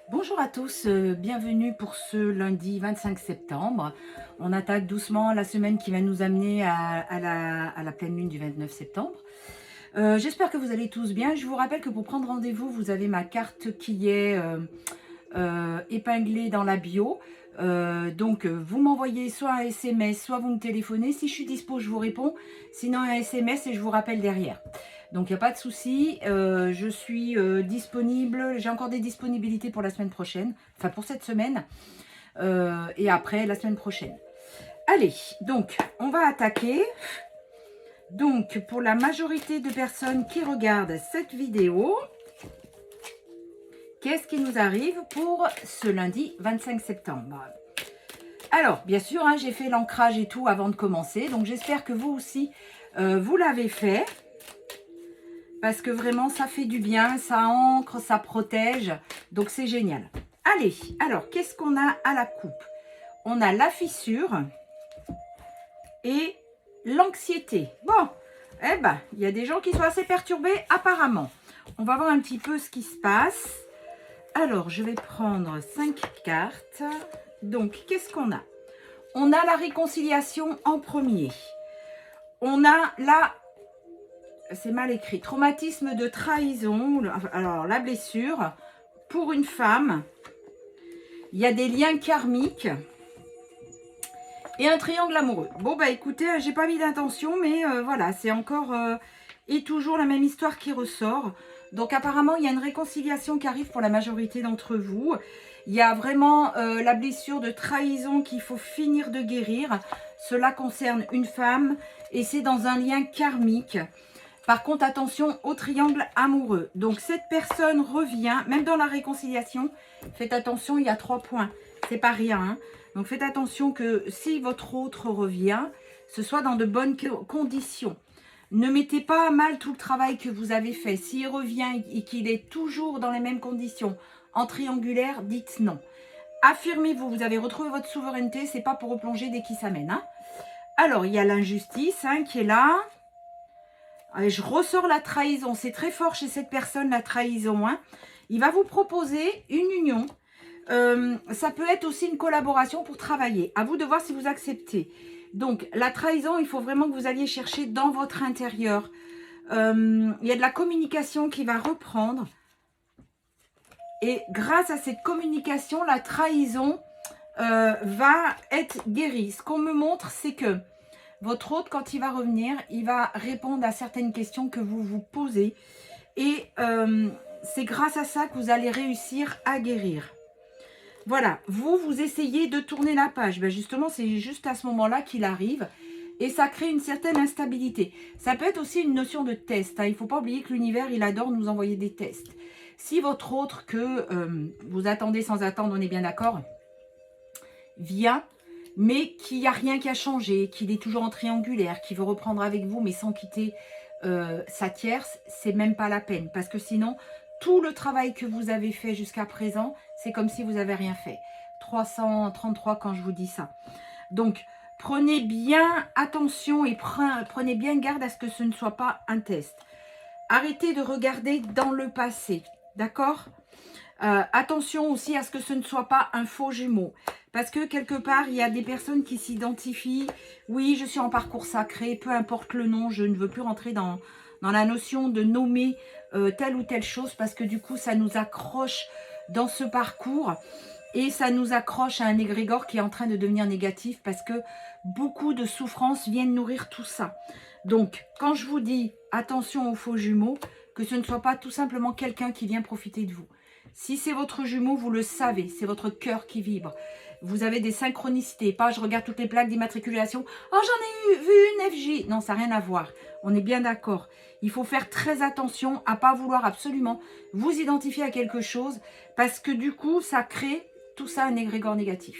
Bonjour à tous, bienvenue pour ce lundi 25 septembre. On attaque doucement la semaine qui va nous amener à la pleine lune du 29 septembre. J'espère que vous allez tous bien. Je vous rappelle que pour prendre rendez-vous, vous avez ma carte qui est épinglée dans la bio. Vous m'envoyez soit un SMS, soit vous me téléphonez. Si je suis dispo, je vous réponds. Sinon, un SMS et je vous rappelle derrière. Donc, il n'y a pas de souci. Je suis disponible. J'ai encore des disponibilités pour la semaine prochaine. Enfin, pour cette semaine. Et après, la semaine prochaine. Allez, donc, on va attaquer. Donc, pour la majorité de personnes qui regardent cette vidéo, qu'est-ce qui nous arrive pour ce lundi 25 septembre? Alors, bien sûr, hein, j'ai fait l'ancrage et tout avant de commencer. Donc, j'espère que vous aussi, vous l'avez fait. Parce que vraiment, ça fait du bien, ça ancre, ça protège. Donc, c'est génial. Allez, alors, qu'est-ce qu'on a à la coupe? On a la fissure et l'anxiété. Bon, eh ben, il y a des gens qui sont assez perturbés apparemment. On va voir un petit peu ce qui se passe. Alors, je vais prendre 5 cartes. Donc, qu'est-ce qu'on a? On a la réconciliation en premier. On a la... C'est mal écrit. Traumatisme de trahison. Alors, la blessure. Pour une femme, il y a des liens karmiques. Et un triangle amoureux. Bon, bah écoutez, j'ai pas mis d'intention, mais voilà, c'est encore et toujours la même histoire qui ressort. Donc apparemment, il y a une réconciliation qui arrive pour la majorité d'entre vous. Il y a vraiment la blessure de trahison qu'il faut finir de guérir. Cela concerne une femme et c'est dans un lien karmique. Par contre, attention au triangle amoureux. Donc cette personne revient, même dans la réconciliation, faites attention, il y a 3 points. C'est pas rien, hein. Donc faites attention que si votre autre revient, ce soit dans de bonnes conditions. Ne mettez pas à mal tout le travail que vous avez fait. S'il revient et qu'il est toujours dans les mêmes conditions, en triangulaire, dites non. Affirmez-vous, vous avez retrouvé votre souveraineté, c'est pas pour replonger dès qu'il s'amène, hein. Alors, il y a l'injustice hein, qui est là. Allez, je ressors la trahison, c'est très fort chez cette personne, la trahison, hein. Il va vous proposer une union. Ça peut être aussi une collaboration pour travailler. À vous de voir si vous acceptez. Donc, la trahison, il faut vraiment que vous alliez chercher dans votre intérieur. Il y a de la communication qui va reprendre. Et grâce à cette communication, la trahison va être guérie. Ce qu'on me montre, c'est que votre hôte, quand il va revenir, il va répondre à certaines questions que vous vous posez. Et c'est grâce à ça que vous allez réussir à guérir. Voilà, vous essayez de tourner la page. Ben justement, c'est juste à ce moment-là qu'il arrive. Et ça crée une certaine instabilité. Ça peut être aussi une notion de test, hein. Il ne faut pas oublier que l'univers, il adore nous envoyer des tests. Si votre autre que vous attendez sans attendre, on est bien d'accord, vient, mais qu'il n'y a rien qui a changé, qu'il est toujours en triangulaire, qu'il veut reprendre avec vous, mais sans quitter sa tierce, c'est même pas la peine. Parce que sinon, tout le travail que vous avez fait jusqu'à présent, c'est comme si vous n'avez rien fait. 333 quand je vous dis ça. Donc, prenez bien attention et prenez bien garde à ce que ce ne soit pas un test. Arrêtez de regarder dans le passé, d'accord? Attention aussi à ce que ce ne soit pas un faux jumeau. Parce que quelque part, il y a des personnes qui s'identifient. Oui, je suis en parcours sacré, peu importe le nom, je ne veux plus rentrer dans la notion de nommer telle ou telle chose. Parce que du coup, ça nous accroche dans ce parcours. Et ça nous accroche à un égrégore qui est en train de devenir négatif. Parce que beaucoup de souffrances viennent nourrir tout ça. Donc, quand je vous dis attention aux faux jumeaux, que ce ne soit pas tout simplement quelqu'un qui vient profiter de vous. Si c'est votre jumeau, vous le savez, c'est votre cœur qui vibre. Vous avez des synchronicités. Pas je regarde toutes les plaques d'immatriculation. Oh, j'en ai vu une FJ. Non, ça n'a rien à voir. On est bien d'accord. Il faut faire très attention à ne pas vouloir absolument vous identifier à quelque chose parce que du coup, ça crée tout ça un égrégore négatif.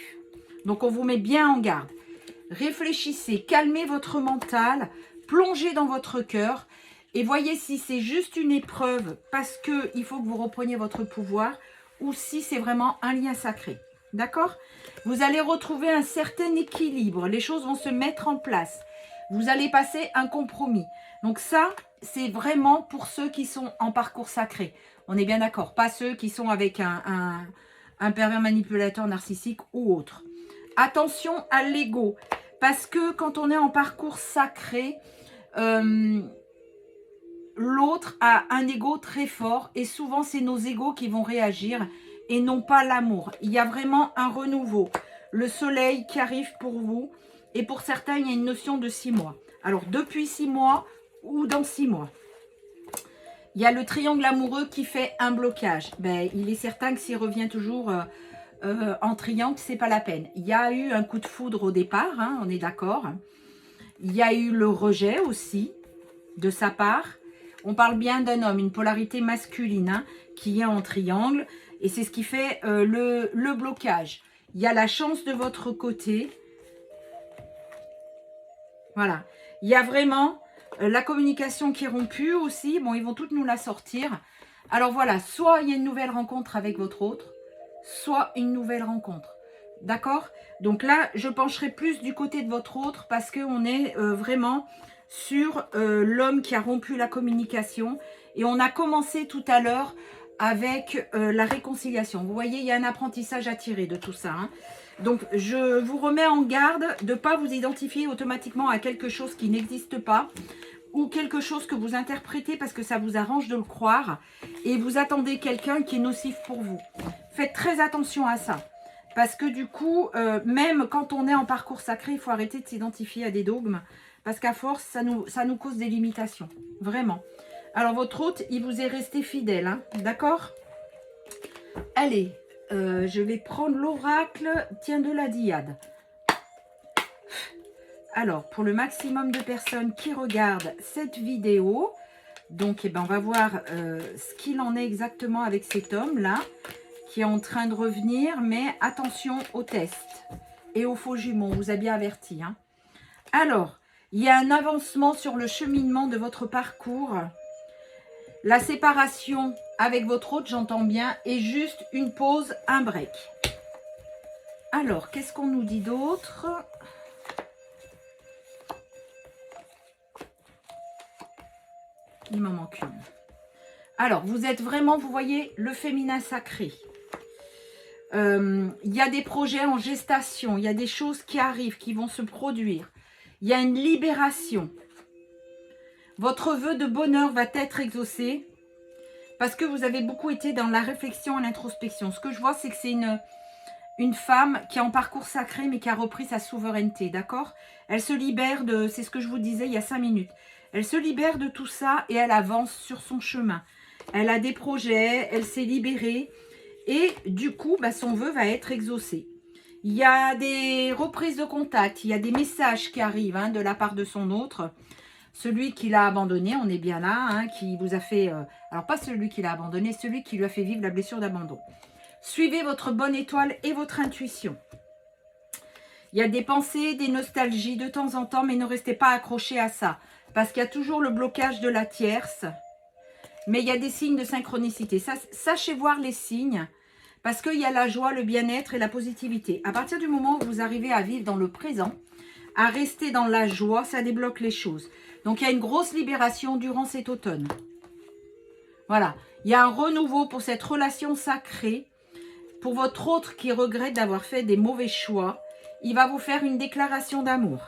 Donc, on vous met bien en garde. Réfléchissez, calmez votre mental, plongez dans votre cœur et voyez si c'est juste une épreuve parce qu'il faut que vous repreniez votre pouvoir ou si c'est vraiment un lien sacré. D'accord? Vous allez retrouver un certain équilibre. Les choses vont se mettre en place. Vous allez passer un compromis. Donc ça, c'est vraiment pour ceux qui sont en parcours sacré. On est bien d'accord. Pas ceux qui sont avec un pervers manipulateur narcissique ou autre. Attention à l'ego, parce que quand on est en parcours sacré, l'autre a un ego très fort et souvent c'est nos égos qui vont réagir et non pas l'amour. Il y a vraiment un renouveau. Le soleil qui arrive pour vous et pour certains il y a une notion de 6 mois. Alors depuis 6 mois ou dans 6 mois. Il y a le triangle amoureux qui fait un blocage. Ben, il est certain que s'il revient toujours en triangle, c'est pas la peine. Il y a eu un coup de foudre au départ, hein, on est d'accord. Il y a eu le rejet aussi de sa part. On parle bien d'un homme, une polarité masculine hein, qui est en triangle. Et c'est ce qui fait le blocage. Il y a la chance de votre côté. Voilà. Il y a vraiment la communication qui est rompue aussi. Bon, ils vont toutes nous la sortir. Alors voilà, soit il y a une nouvelle rencontre avec votre autre, soit une nouvelle rencontre. D'accord? Donc là, je pencherai plus du côté de votre autre parce qu'on est vraiment sur l'homme qui a rompu la communication. Et on a commencé tout à l'heure avec la réconciliation. Vous voyez, il y a un apprentissage à tirer de tout ça. Hein. Donc, je vous remets en garde de ne pas vous identifier automatiquement à quelque chose qui n'existe pas ou quelque chose que vous interprétez parce que ça vous arrange de le croire et vous attendez quelqu'un qui est nocif pour vous. Faites très attention à ça. Parce que du coup, même quand on est en parcours sacré, il faut arrêter de s'identifier à des dogmes. Parce qu'à force, ça nous cause des limitations. Vraiment. Alors, votre hôte, il vous est resté fidèle. Hein, d'accord? Allez, je vais prendre l'oracle, tiens, de la Diade. Alors, pour le maximum de personnes qui regardent cette vidéo, donc, eh ben, on va voir ce qu'il en est exactement avec cet homme-là, qui est en train de revenir, mais attention aux tests et aux faux jumeaux, on vous a bien averti. Hein. Alors, il y a un avancement sur le cheminement de votre parcours. La séparation avec votre hôte, j'entends bien, est juste une pause, un break. Alors, qu'est-ce qu'on nous dit d'autre? Il m'en manque une. Alors, vous êtes vraiment, vous voyez, le féminin sacré. Il y a des projets en gestation, il y a des choses qui arrivent, qui vont se produire. Il y a une libération. Votre vœu de bonheur va être exaucé parce que vous avez beaucoup été dans la réflexion et l'introspection. Ce que je vois, c'est que c'est une femme qui est en parcours sacré mais qui a repris sa souveraineté, d'accord? Elle se libère de, c'est ce que je vous disais il y a 5 minutes, elle se libère de tout ça et elle avance sur son chemin. Elle a des projets, elle s'est libérée. Et du coup, bah, son vœu va être exaucé. Il y a des reprises de contact, il y a des messages qui arrivent hein, de la part de son autre. Celui qui l'a abandonné, on est bien là, hein, qui vous a fait... alors pas celui qui l'a abandonné, celui qui lui a fait vivre la blessure d'abandon. Suivez votre bonne étoile et votre intuition. Il y a des pensées, des nostalgies de temps en temps, mais ne restez pas accrochés à ça. Parce qu'il y a toujours le blocage de la tierce. Mais il y a des signes de synchronicité. Sachez voir les signes. Parce qu'il y a la joie, le bien-être et la positivité. À partir du moment où vous arrivez à vivre dans le présent, à rester dans la joie, ça débloque les choses. Donc, il y a une grosse libération durant cet automne. Voilà. Il y a un renouveau pour cette relation sacrée. Pour votre autre qui regrette d'avoir fait des mauvais choix, il va vous faire une déclaration d'amour.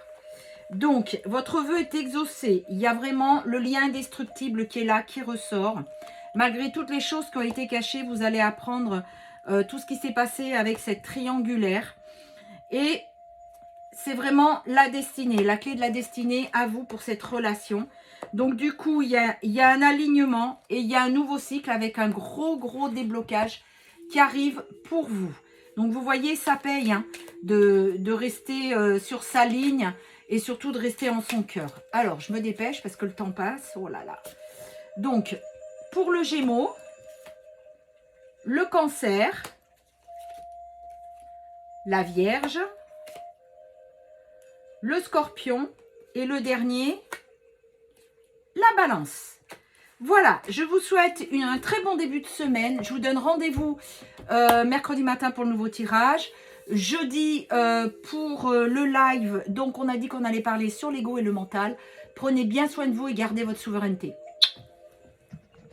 Donc, votre vœu est exaucé. Il y a vraiment le lien indestructible qui est là, qui ressort. Malgré toutes les choses qui ont été cachées, vous allez apprendre tout ce qui s'est passé avec cette triangulaire. Et c'est vraiment la destinée, la clé de la destinée à vous pour cette relation. Donc du coup, il y a un alignement et il y a un nouveau cycle avec un gros déblocage qui arrive pour vous. Donc vous voyez, ça paye hein, de rester sur sa ligne et surtout de rester en son cœur. Alors, je me dépêche parce que le temps passe. Oh là là. Donc, pour le Gémeaux, le Cancer, la Vierge, le Scorpion et le dernier, la Balance. Voilà, je vous souhaite un très bon début de semaine. Je vous donne rendez-vous mercredi matin pour le nouveau tirage. Jeudi pour le live. Donc, on a dit qu'on allait parler sur l'ego et le mental. Prenez bien soin de vous et gardez votre souveraineté.